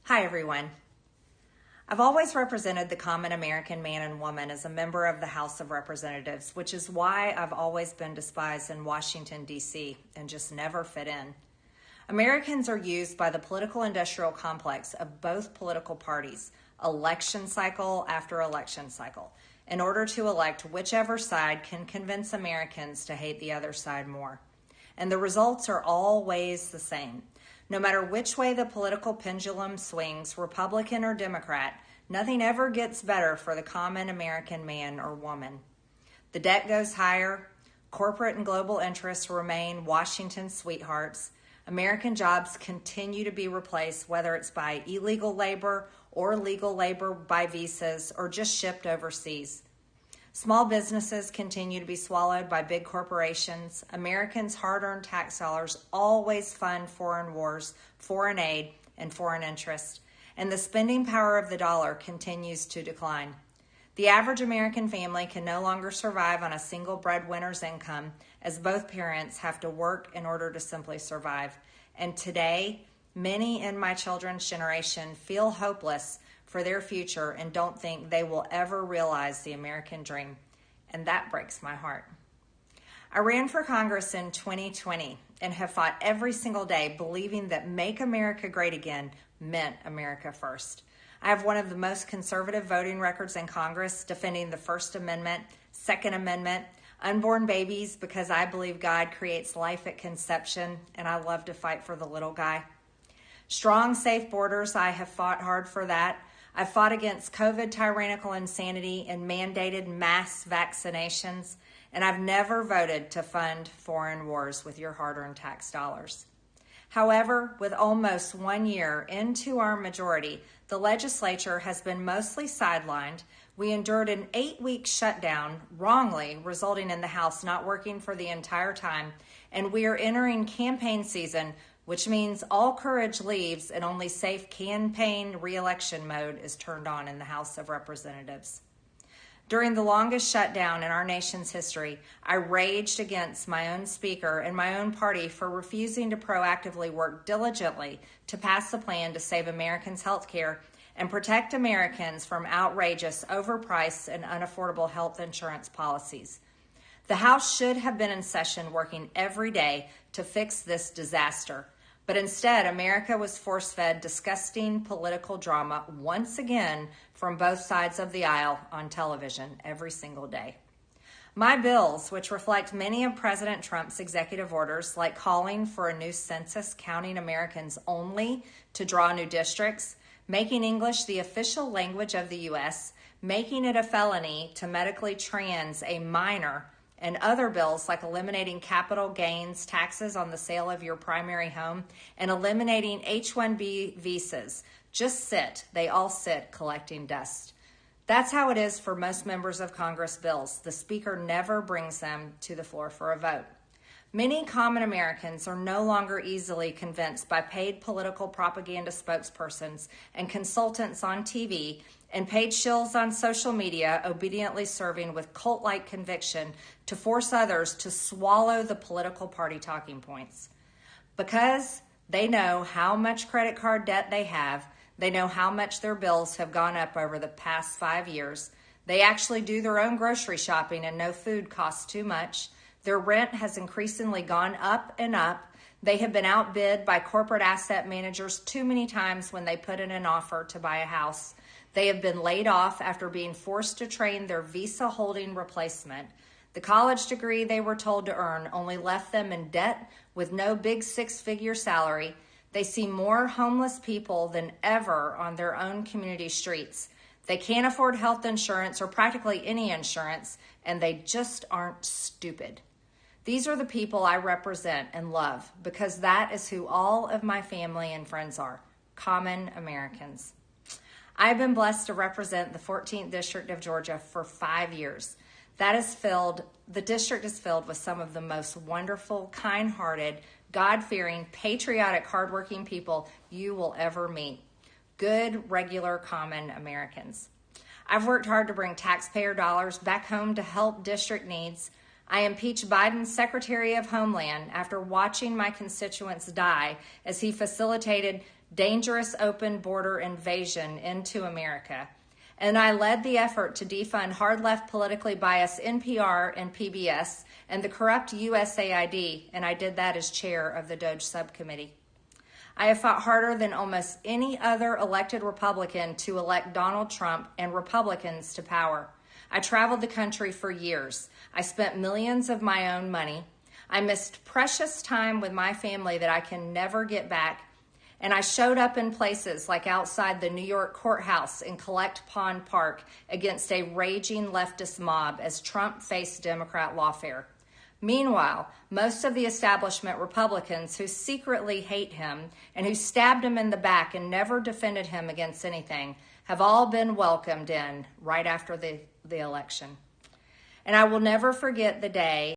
Hi, everyone. I've always represented the common American man and woman as a member of the House of Representatives, which is why I've always been despised in Washington, D.C., and just never fit in. Americans are used by the political industrial complex of both political parties, election cycle after election cycle, in order to elect whichever side can convince Americans to hate the other side more. And the results are always the same. No matter which way the political pendulum swings, Republican or Democrat, nothing ever gets better for the common American man or woman. The debt goes higher, corporate and global interests remain Washington's sweethearts, American jobs continue to be replaced, whether it's by illegal labor or legal labor by visas or just shipped overseas. Small businesses continue to be swallowed by big corporations. Americans' hard-earned tax dollars always fund foreign wars, foreign aid, and foreign interest, and the spending power of the dollar continues to decline. The average American family can no longer survive on a single breadwinner's income, as both parents have to work in order to simply survive. And today, many in my children's generation feel hopeless for their future and don't think they will ever realize the American dream. And that breaks my heart. I ran for Congress in 2020 and have fought every single day believing that Make America Great Again meant America first. I have one of the most conservative voting records in Congress, defending the First Amendment, Second Amendment, unborn babies because I believe God creates life at conception, and I love to fight for the little guy. Strong, safe borders, I have fought hard for that. I've fought against COVID tyrannical insanity and mandated mass vaccinations, and I've never voted to fund foreign wars with your hard-earned tax dollars. However, with almost 1 year into our majority, the legislature has been mostly sidelined. We endured an 8-week shutdown, wrongly, resulting in the House not working for the entire time, and we are entering campaign season, which means all courage leaves and only safe campaign re-election mode is turned on in the House of Representatives. During the longest shutdown in our nation's history, I raged against my own speaker and my own party for refusing to proactively work diligently to pass the plan to save Americans' health care and protect Americans from outrageous, overpriced, and unaffordable health insurance policies. The House should have been in session working every day to fix this disaster. But instead, America was force-fed disgusting political drama once again from both sides of the aisle on television every single day. My bills, which reflect many of President Trump's executive orders, like calling for a new census counting Americans only to draw new districts, making English the official language of the U.S., making it a felony to medically trans a minor, and other bills like eliminating capital gains taxes on the sale of your primary home and eliminating H-1B visas. They all sit collecting dust. That's how it is for most members of Congress bills. The Speaker never brings them to the floor for a vote. Many common Americans are no longer easily convinced by paid political propaganda spokespersons and consultants on TV and paid shills on social media obediently serving with cult-like conviction to force others to swallow the political party talking points. Because they know how much credit card debt they have, they know how much their bills have gone up over the past 5 years, they actually do their own grocery shopping and know food costs too much, their rent has increasingly gone up and up, they have been outbid by corporate asset managers too many times when they put in an offer to buy a house, they have been laid off after being forced to train their visa-holding replacement. The college degree they were told to earn only left them in debt with no big six-figure salary. They see more homeless people than ever on their own community streets. They can't afford health insurance or practically any insurance, and they just aren't stupid. These are the people I represent and love because that is who all of my family and friends are, common Americans. I've been blessed to represent the 14th District of Georgia for 5 years. The district is filled with some of the most wonderful, kind-hearted, God-fearing, patriotic, hardworking people you will ever meet. Good, regular, common Americans. I've worked hard to bring taxpayer dollars back home to help district needs. I impeached Biden's Secretary of Homeland after watching my constituents die as he facilitated dangerous open border invasion into America. And I led the effort to defund hard-left politically biased NPR and PBS and the corrupt USAID, and I did that as chair of the DOJ subcommittee. I have fought harder than almost any other elected Republican to elect Donald Trump and Republicans to power. I traveled the country for years. I spent millions of my own money. I missed precious time with my family that I can never get back. And I showed up in places like outside the New York courthouse in Collect Pond Park against a raging leftist mob as Trump faced Democrat lawfare. Meanwhile, most of the establishment Republicans who secretly hate him and who stabbed him in the back and never defended him against anything have all been welcomed in right after the election. And I will never forget the day